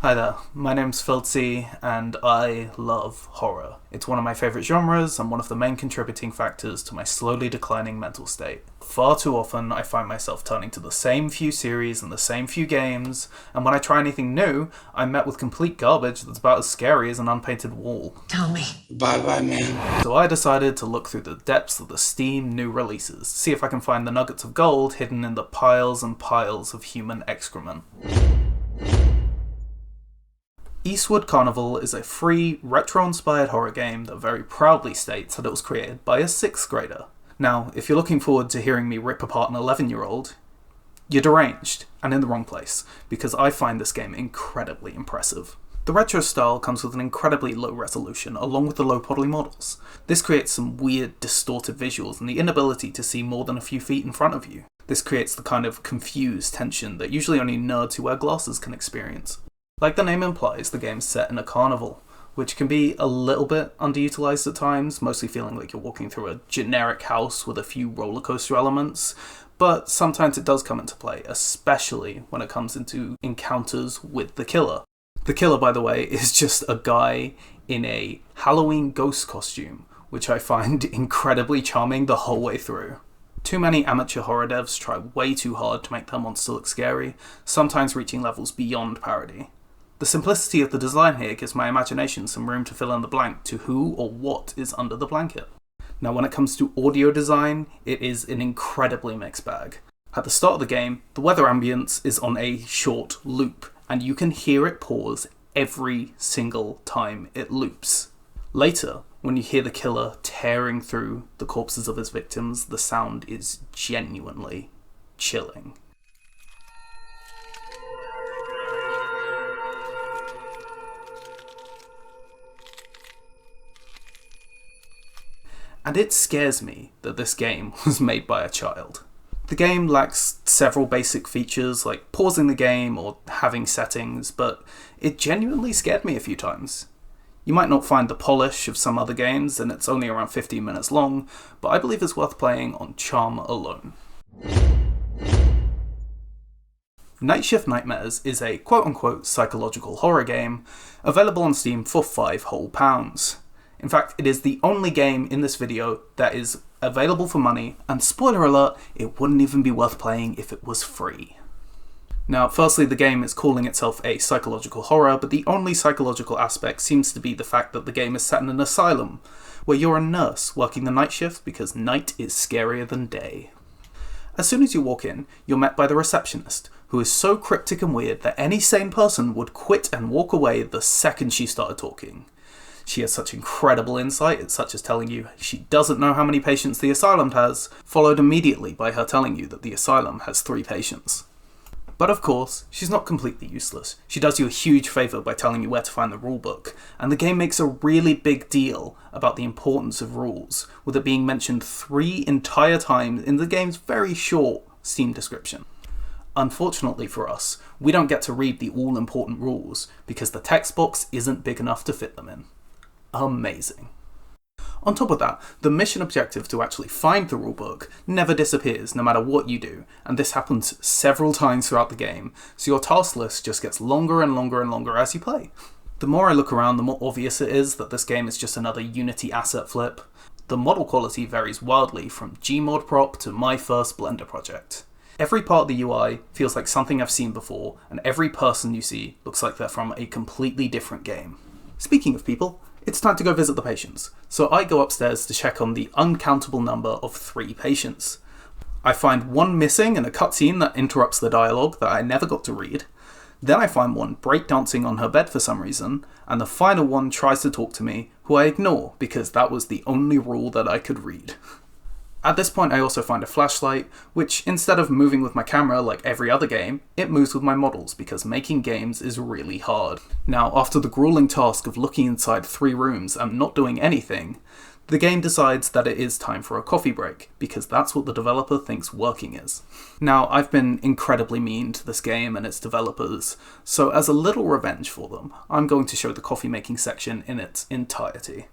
Hi there, my name's Filtzy, and I love horror. It's one of my favourite genres and one of the main contributing factors to my slowly declining mental state. Far too often, I find myself turning to the same few series and the same few games, and when I try anything new, I'm met with complete garbage that's about as scary as an unpainted wall. Tell me. Bye-bye, man. So I decided to look through the depths of the Steam new releases, see if I can find the nuggets of gold hidden in the piles and piles of human excrement. Eastwood Carnival is a free, retro-inspired horror game that very proudly states that it was created by a 6th grader. Now, if you're looking forward to hearing me rip apart an 11-year-old, you're deranged, and in the wrong place, because I find this game incredibly impressive. The retro style comes with an incredibly low resolution, along with the low poly models. This creates some weird, distorted visuals and the inability to see more than a few feet in front of you. This creates the kind of confused tension that usually only nerds who wear glasses can experience. Like the name implies, the game's set in a carnival, which can be a little bit underutilized at times, mostly feeling like you're walking through a generic house with a few roller coaster elements, but sometimes it does come into play, especially when it comes into encounters with the killer. The killer, by the way, is just a guy in a Halloween ghost costume, which I find incredibly charming the whole way through. Too many amateur horror devs try way too hard to make their monster look scary, sometimes reaching levels beyond parody. The simplicity of the design here gives my imagination some room to fill in the blank to who or what is under the blanket. Now, when it comes to audio design, it is an incredibly mixed bag. At the start of the game, the weather ambience is on a short loop, and you can hear it pause every single time it loops. Later, when you hear the killer tearing through the corpses of his victims, the sound is genuinely chilling. And it scares me that this game was made by a child. The game lacks several basic features like pausing the game or having settings, but it genuinely scared me a few times. You might not find the polish of some other games, and it's only around 15 minutes long, but I believe it's worth playing on charm alone. Nightshift Nightmares is a quote-unquote psychological horror game, available on Steam for £5 whole. In fact, it is the only game in this video that is available for money, and spoiler alert, it wouldn't even be worth playing if it was free. Now, firstly, the game is calling itself a psychological horror, but the only psychological aspect seems to be the fact that the game is set in an asylum, where you're a nurse working the night shift because night is scarier than day. As soon as you walk in, you're met by the receptionist, who is so cryptic and weird that any sane person would quit and walk away the second she started talking. She has such incredible insight, such as telling you she doesn't know how many patients the asylum has, followed immediately by her telling you that the asylum has 3 patients. But of course, she's not completely useless. She does you a huge favour by telling you where to find the rulebook, and the game makes a really big deal about the importance of rules, with it being mentioned 3 entire times in the game's very short Steam description. Unfortunately for us, we don't get to read the all-important rules, because the text box isn't big enough to fit them in. Amazing. On top of that, the mission objective to actually find the rulebook never disappears no matter what you do, and this happens several times throughout the game, so your task list just gets longer and longer and longer as you play. The more I look around, the more obvious it is that this game is just another Unity asset flip. The model quality varies wildly from Gmod prop to my first Blender project. Every part of the UI feels like something I've seen before, and every person you see looks like they're from a completely different game. Speaking of people, it's time to go visit the patients, so I go upstairs to check on the uncountable number of 3 patients. I find one missing in a cutscene that interrupts the dialogue that I never got to read. Then I find one breakdancing on her bed for some reason, and the final one tries to talk to me, who I ignore because that was the only rule that I could read. At this point I also find a flashlight, which instead of moving with my camera like every other game, it moves with my models because making games is really hard. Now, after the grueling task of looking inside 3 rooms and not doing anything, the game decides that it is time for a coffee break, because that's what the developer thinks working is. Now, I've been incredibly mean to this game and its developers, so as a little revenge for them, I'm going to show the coffee making section in its entirety.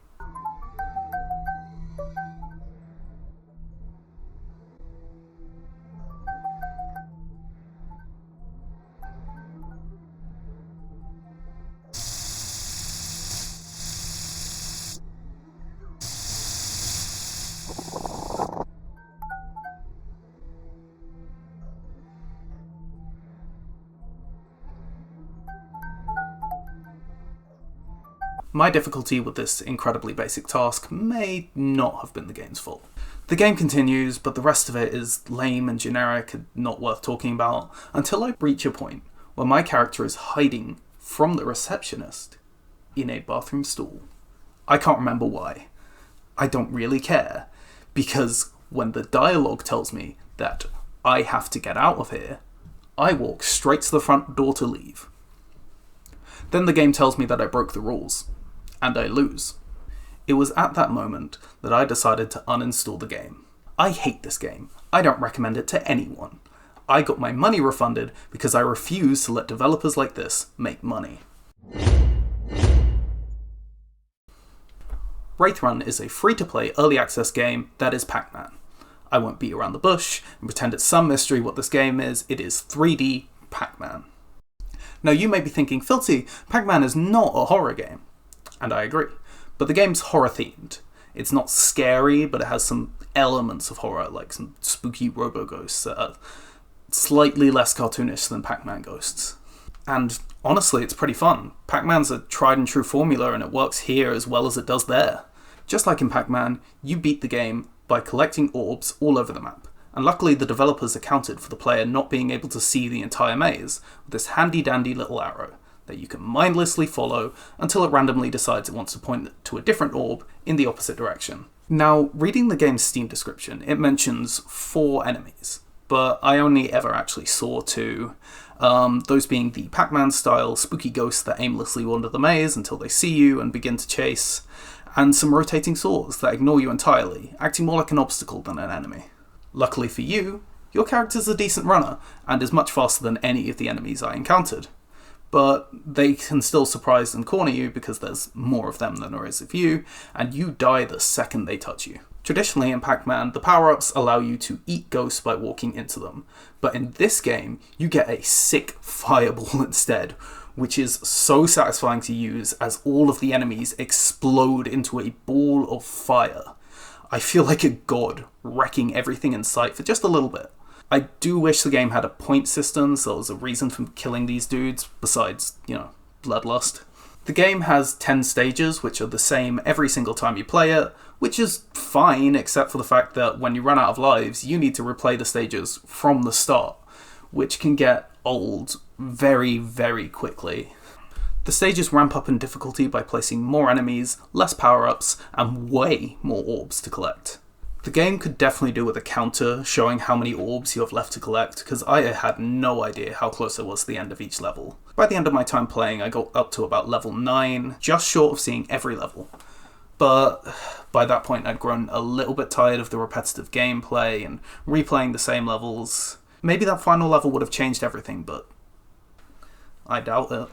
My difficulty with this incredibly basic task may not have been the game's fault. The game continues, but the rest of it is lame and generic and not worth talking about, until I reach a point where my character is hiding from the receptionist in a bathroom stall. I can't remember why. I don't really care, because when the dialogue tells me that I have to get out of here, I walk straight to the front door to leave. Then the game tells me that I broke the rules, and I lose. It was at that moment that I decided to uninstall the game. I hate this game. I don't recommend it to anyone. I got my money refunded because I refuse to let developers like this make money. Wraithrun is a free-to-play early access game that is Pac-Man. I won't beat around the bush and pretend it's some mystery what this game is. It is 3D Pac-Man. Now you may be thinking, Filthy, Pac-Man is not a horror game. And I agree. But the game's horror-themed. It's not scary, but it has some elements of horror, like some spooky robo-ghosts that are slightly less cartoonish than Pac-Man ghosts. And honestly, it's pretty fun. Pac-Man's a tried and true formula, and it works here as well as it does there. Just like in Pac-Man, you beat the game by collecting orbs all over the map. And luckily the developers accounted for the player not being able to see the entire maze with this handy-dandy little arrow that you can mindlessly follow until it randomly decides it wants to point to a different orb in the opposite direction. Now, reading the game's Steam description, it mentions 4 enemies, but I only ever actually saw 2. Those being the Pac-Man style spooky ghosts that aimlessly wander the maze until they see you and begin to chase, and some rotating saws that ignore you entirely, acting more like an obstacle than an enemy. Luckily for you, your character's a decent runner, and is much faster than any of the enemies I encountered. But they can still surprise and corner you because there's more of them than there is of you, and you die the second they touch you. Traditionally in Pac-Man, the power-ups allow you to eat ghosts by walking into them, but in this game, you get a sick fireball instead, which is so satisfying to use as all of the enemies explode into a ball of fire. I feel like a god, wrecking everything in sight for just a little bit. I do wish the game had a point system, so there was a reason for killing these dudes, besides, bloodlust. The game has 10 stages, which are the same every single time you play it, which is fine, except for the fact that when you run out of lives, you need to replay the stages from the start, which can get old very, very quickly. The stages ramp up in difficulty by placing more enemies, less power-ups, and way more orbs to collect. The game could definitely do with a counter showing how many orbs you have left to collect, because I had no idea how close I was to the end of each level. By the end of my time playing, I got up to about level 9, just short of seeing every level. But by that point, I'd grown a little bit tired of the repetitive gameplay and replaying the same levels. Maybe that final level would have changed everything, but I doubt it.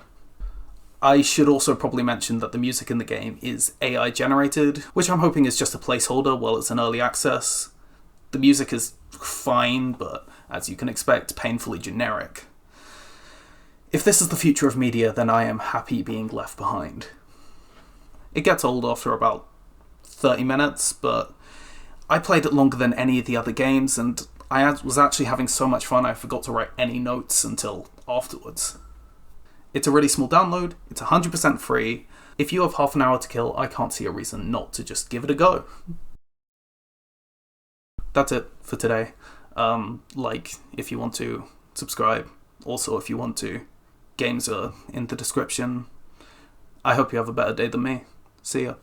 I should also probably mention that the music in the game is AI generated, which I'm hoping is just a placeholder while it's in early access. The music is fine, but as you can expect, painfully generic. If this is the future of media, then I am happy being left behind. It gets old after about 30 minutes, but I played it longer than any of the other games, and I was actually having so much fun I forgot to write any notes until afterwards. It's a really small download, it's 100% free. If you have half an hour to kill, I can't see a reason not to just give it a go. That's it for today. If you want to, subscribe. Also, if you want to, games are in the description. I hope you have a better day than me. See ya.